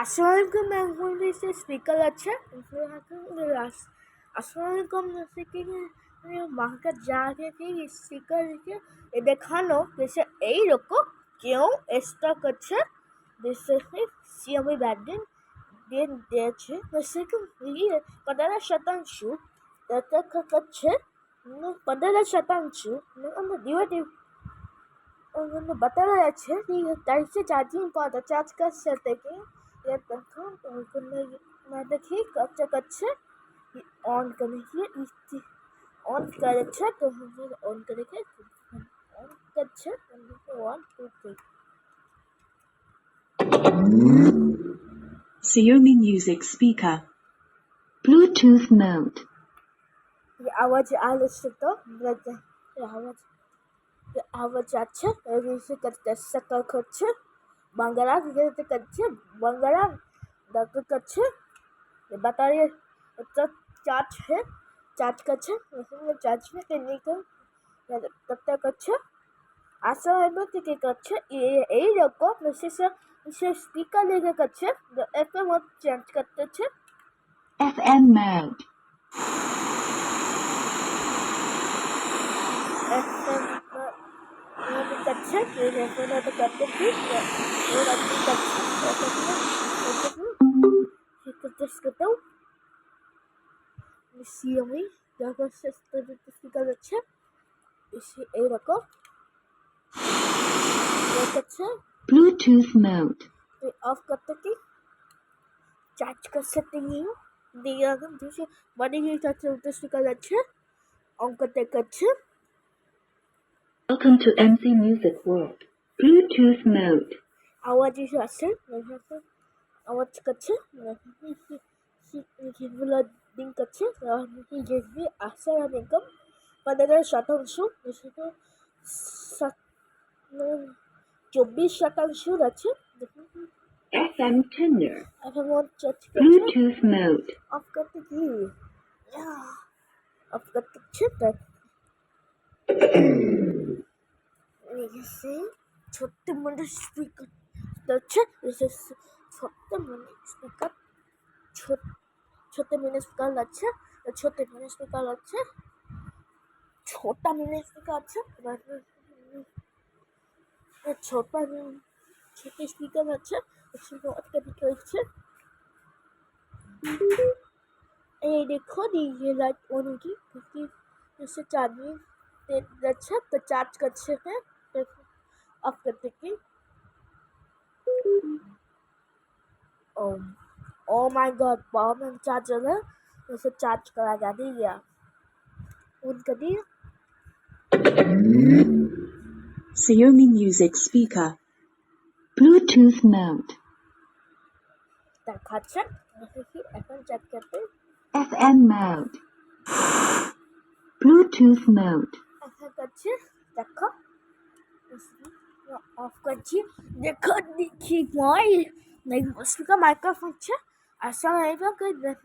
Assalamualaikum এখন দিয়েছে speaker আছে Assalamualaikum जैसे कि वहाँ जाके कि स्पीकर के देखानो जैसे यही रखो क्यों ऐसा करছে जैसे সিয়ামি ব্যান্ডেন দিয়ে দিয়েছে जैसे कि ये 15% দেখা করছে 15% ডিভাইড बताया যাচ্ছে টাইপে চার্জিং পাওয়া চার্জ করছে থেকে देखो मैं देखिए कच्चे ऑन करने की ऑन करेंगे तो हम ऑन करेंगे ऑन कच्चे 1 2 3 Xiaomi Music Speaker Bluetooth mode ये आवाज आ सकता आवाज আছে এসে করতে सकल করছে বাংলা দিতে করছে বাংলা ডাক্তার করছে बता रही है चार्ज है चार्ज करছে चार्ज में करने को तब तक अच्छा आशा है कि करছে এই রকম সে স্পিকার লেগে করছে এফএম চেঞ্জ করতেছে FM mode एफएम करছে এফএম তো করতে কি और अच्छी करছে করতে সিএমই দেখো স্পিকার হচ্ছে এই রকম করছে Bluetooth mode ऑफ करते की चार्ज कर सकते हैं दिया दूसरे बड़ी ही चार्ज स्पीकर अच्छे ऑन करते करছে Welcome to MC Music World Bluetooth mode आवाज ही আসছে आवाज করছে কিগুলো দিন করছে ইউএসবি আসছে একদম 15% 24% আছে FM tenor এখন চার্জ করছে Bluetooth mode অফ করতে কি অফ করতে ছোট্ট ছোট্ট মনে স্পিকার হচ্ছে ছোট্ট মনে স্পিকার ছোট্ট মিনি স্পিকার আছে ছোট্ট মিনি স্পিকার আছে ছোটা মিনি স্পিকার আছে ছোটা ছোট স্পিকার আছে হচ্ছে এই দেখো ये लाइट ऑन होगी क्योंकि इससे चार्जिंग अच्छा तो चार्ज करते हैं ऑफ करते की oh my God power bank charger है इसे चार्ज करा जा दिया ऑन कर दिया Xiaomi Music Speaker Bluetooth mode দেখাচ্ছে এখন চেক করতে FM mode Bluetooth mode এখন করছে দেখো অফ করছি দেখো দেখি মই স্পিকার মাইক্रोफोन আছে আসলে এটা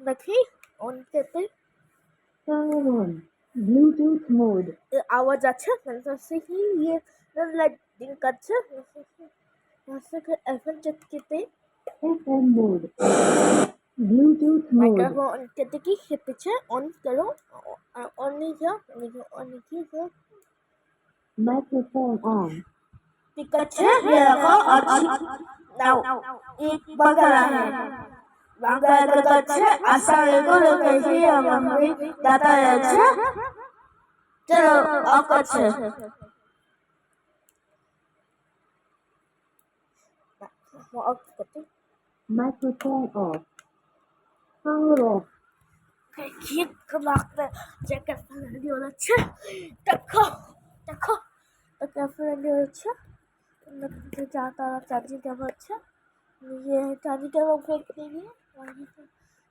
দেখি অন করতে on Bluetooth mode आवाज अच्छा से ही ये लाइटिंग करছে এখন চেক করতে FM mode Bluetooth mode microphone करते की पीछे ऑन करो ऑन नहीं किया ऑन नहीं किया microphone on ठीक है ये रखो नाउ एक बगल है बगल करছে আশা এগুলো দেখি আমি দাদা আছে চলো অফ করছে অফ করতে microphone off power off ঠিক লাগবে যে ক্যাফে রেডিও আছে দেখো দেখো তো ক্যাফে রেডিও আছে যা তারা চার্জিং কেমন হচ্ছে ये चार्जिंग केबल फेंक देंगे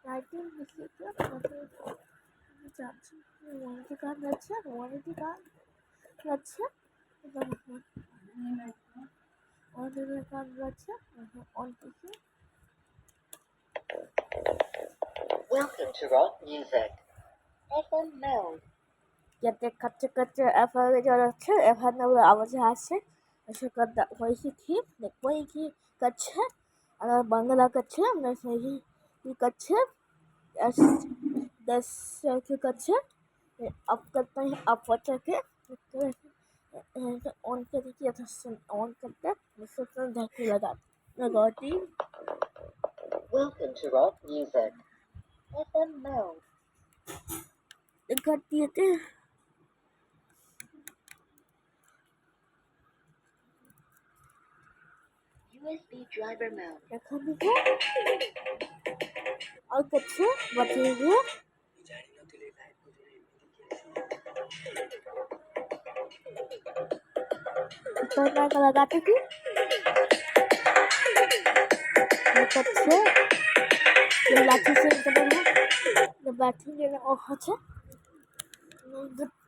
लाइटिंग चार्जिंग वारंटी कार्ड अच्छा वारंटी कार्ड अच्छा वारंटी कार्ड अच्छा ऑन कीजिए Welcome to rock music. FM mode. যাতে কাছে কাছে এফআর যাচ্ছে এফআর না আওয়াজ আসছে এসে কথা হয়েছে কি দেখবো কি করছে अगर बांग्ला कच्छ नहीं कच्छ 10 के कच्छ अप करते हैं अप बचा के ऑन करके ऑन करते हैं ढक्कन लगाती Welcome to rock music. FM mode. करती है USB driver mode. रखा भी है और कच्छ बचे हुए करना का लगाते थी कच्छ লাঠি সে ব্যাটিং অফ আছে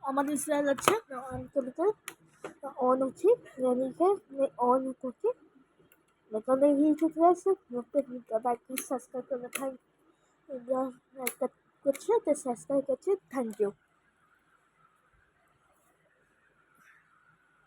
আমাদের সিরিয়াল আছে অন করতে অন উঠি রেনিকে অন করছি लेकिन ये जो है लाइक सब्सक्राइब करना था कुछ तो सब्सक्राइब करते थैंक यू